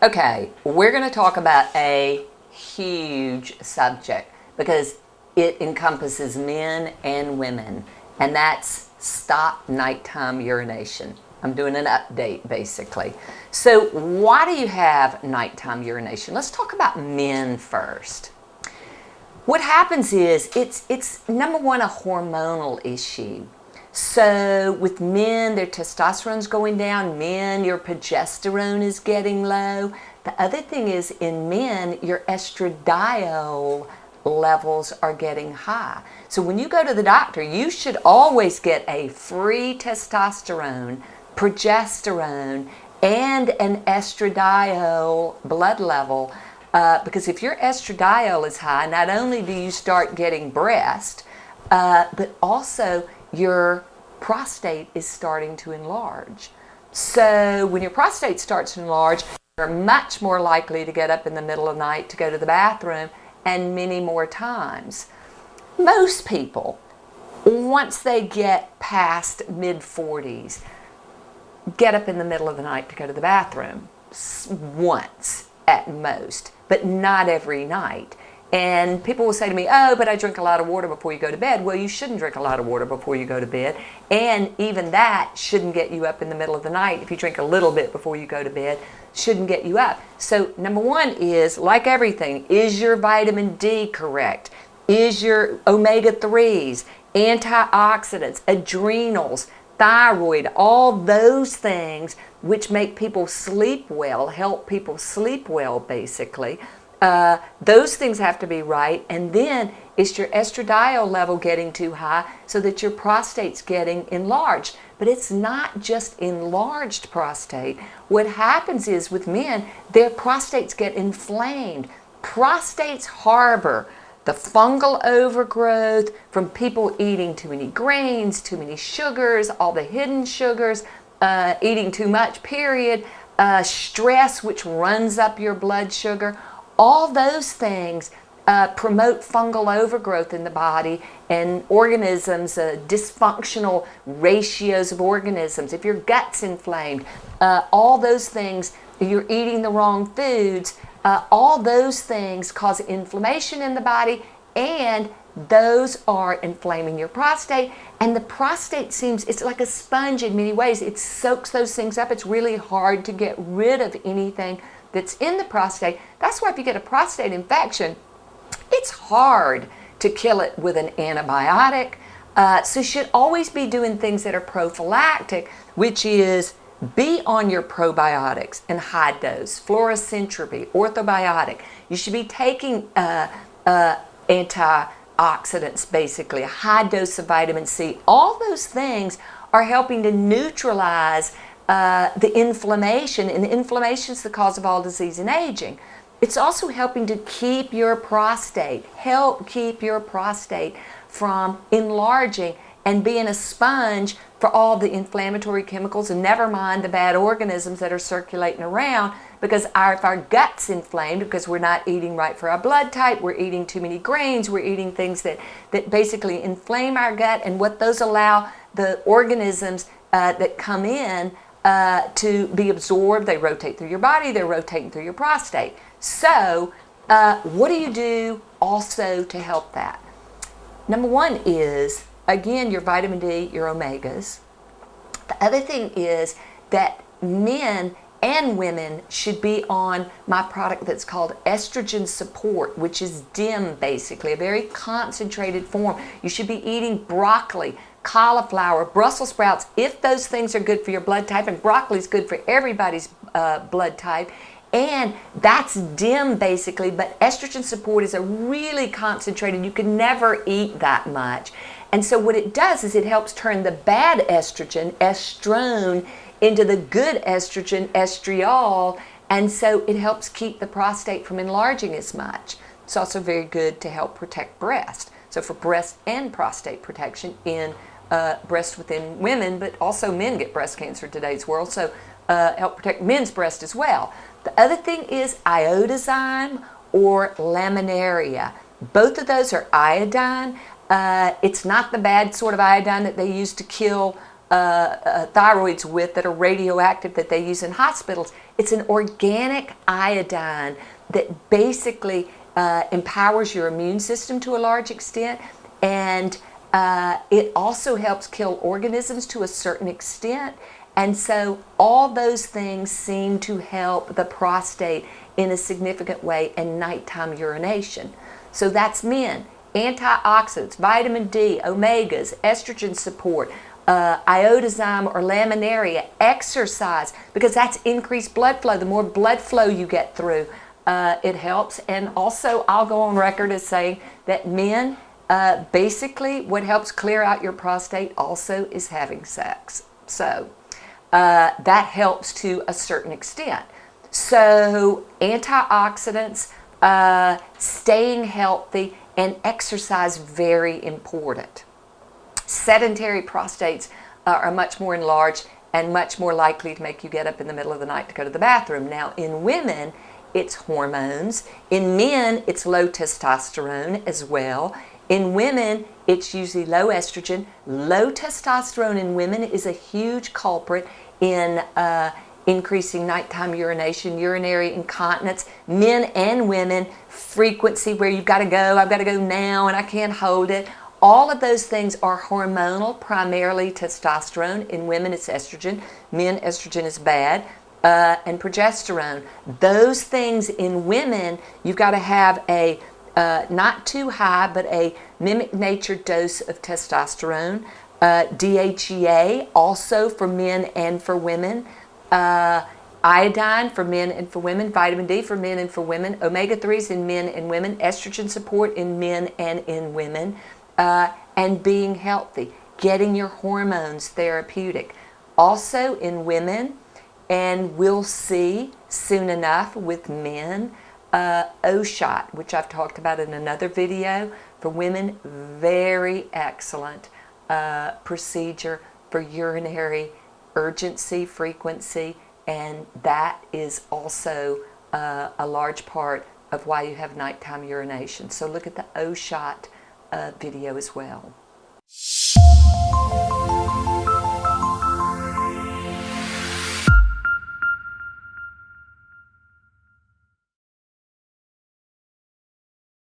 Okay, we're going to talk about a huge subject because it encompasses men and women, and that's stop nighttime urination. I'm doing an update basically. So, why do you have nighttime urination? Let's talk about men first. What happens is it's number one, a hormonal issue. So with men, their testosterone's going down. Men, your progesterone is getting low. The other thing is in men, your estradiol levels are getting high. So when you go to the doctor, you should always get a free testosterone, progesterone, and an estradiol blood level. Because if your estradiol is high, not only do you start getting breast, but also your prostate is starting to enlarge. So when your prostate starts to enlarge, you're much more likely to get up in the middle of the night to go to the bathroom, and many more times. Most people, once they get past mid-40s, get up in the middle of the night to go to the bathroom once at most, but not every night. And people will say to me, oh, but I drink a lot of water before you go to bed. Well, you shouldn't drink a lot of water before you go to bed. And even that shouldn't get you up in the middle of the night. If you drink a little bit before you go to bed, shouldn't get you up. So number one is, like everything, is your vitamin D correct? Is your omega-3s, antioxidants, adrenals, thyroid, all those things which make people sleep well, help people sleep well basically. Those things have to be right. And then is your estradiol level getting too high so that your prostate's getting enlarged? But it's not just enlarged prostate. What happens is with men, their prostates get inflamed. Prostates harbor the fungal overgrowth from people eating too many grains, too many sugars, all the hidden sugars, eating too much, period, stress, which runs up your blood sugar. All those things promote fungal overgrowth in the body and organisms, dysfunctional ratios of organisms. If your gut's inflamed, all those things, you're eating the wrong foods, all those things cause inflammation in the body, and those are inflaming your prostate. And the prostate it's like a sponge in many ways. It soaks those things up. It's really hard to get rid of anything that's in the prostate. That's why if you get a prostate infection, it's hard to kill it with an antibiotic. So you should always be doing things that are prophylactic, which is be on your probiotics in high dose, fluorocentrapy, orthobiotic. You should be taking antioxidants, basically, a high dose of vitamin C. All those things are helping to neutralize the inflammation, and inflammation is the cause of all disease and aging. It's also helping to keep your prostate, from enlarging and being a sponge for all the inflammatory chemicals, and never mind the bad organisms that are circulating around, because if our gut's inflamed because we're not eating right for our blood type, we're eating too many grains, we're eating things that basically inflame our gut, and what those allow the organisms that come in to be absorbed. They rotate through your body, they're rotating through your prostate. So what do you do also to help that? Number one is, again, your vitamin D, your omegas. The other thing is that men and women should be on my product that's called estrogen support, which is DIM, basically, a very concentrated form. You should be eating broccoli, cauliflower, Brussels sprouts, if those things are good for your blood type, and broccoli is good for everybody's blood type. And that's DIM basically, but estrogen support is a really concentrated, you can never eat that much. And so what it does is it helps turn the bad estrogen, estrone, into the good estrogen, estriol, and so it helps keep the prostate from enlarging as much. It's also very good to help protect breast. So for breast and prostate protection in breast within women, but also men get breast cancer in today's world, so help protect men's breast as well. The other thing is iodozyme or laminaria. Both of those are iodine. It's not the bad sort of iodine that they use to kill thyroids with that are radioactive that they use in hospitals. It's an organic iodine that basically empowers your immune system to a large extent, and it also helps kill organisms to a certain extent. And so all those things seem to help the prostate in a significant way in nighttime urination. So that's men. Antioxidants, vitamin D, omegas, estrogen support, iodozyme or laminaria, exercise, because that's increased blood flow. The more blood flow you get through, it helps. And also, I'll go on record as saying that men, basically what helps clear out your prostate also is having sex. So that helps to a certain extent. So antioxidants, staying healthy, and exercise, very important. Sedentary prostates are much more enlarged and much more likely to make you get up in the middle of the night to go to the bathroom. Now, in women, it's hormones. In men, it's low testosterone as well. In women, it's usually low estrogen. Low testosterone in women is a huge culprit in increasing nighttime urination, urinary incontinence, men and women, frequency where you've got to go, I've got to go now and I can't hold it. All of those things are hormonal, primarily testosterone. In women, it's estrogen. Men, estrogen is bad. And progesterone. Those things in women, you've got to have a not too high, but a mimic nature dose of testosterone. DHEA, also for men and for women. Iodine for men and for women, vitamin D for men and for women, omega-3s in men and women, estrogen support in men and in women, and being healthy, getting your hormones therapeutic. Also in women, and we'll see soon enough with men, O-shot, which I've talked about in another video. For women, very excellent procedure for urinary urgency, frequency, and that is also a large part of why you have nighttime urination. So look at the O-shot video as well.